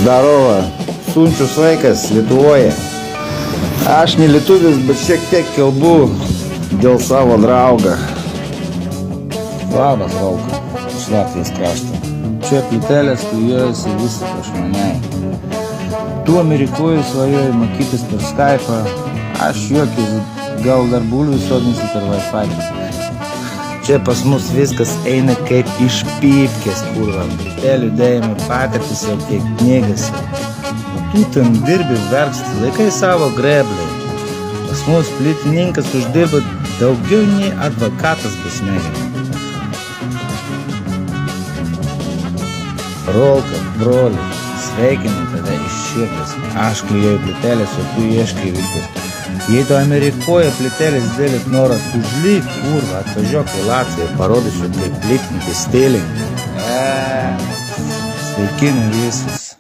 Zdarova, Sunčius vaikas Lietuvoje. Aš ne lietuvis, bet šiek tiek kalbu dėl savo draugą. Labas, Rolka, iš Latvijos krašto. Čia plytelės klijuojasi visą prašmaniai. Tu Amerikoje svajoji mokytis per Skype'ą, aš juokis, gal dar bulvių sodinsi per Wi-Fi. Čia pas mus viskas eina kaip iš pypkės, kurva. Plytelių dėjimo patirtis jau kiek knygasi. Tu ten dirbi verksti, laikai savo greblį. Pas mus plytininkas uždirba daugiau nei advokatas besmėgiai. Rolka, broli, sveikinu tave iš širdis. Aš klijuoju plytelės, o tu ieškai viltis. Jei tu Amerikoje plytelės dėlit noras užlyk, kurva, atvažiuok į Latviją, parodysiu kaip plytinti stėlį. Sveikinu visus.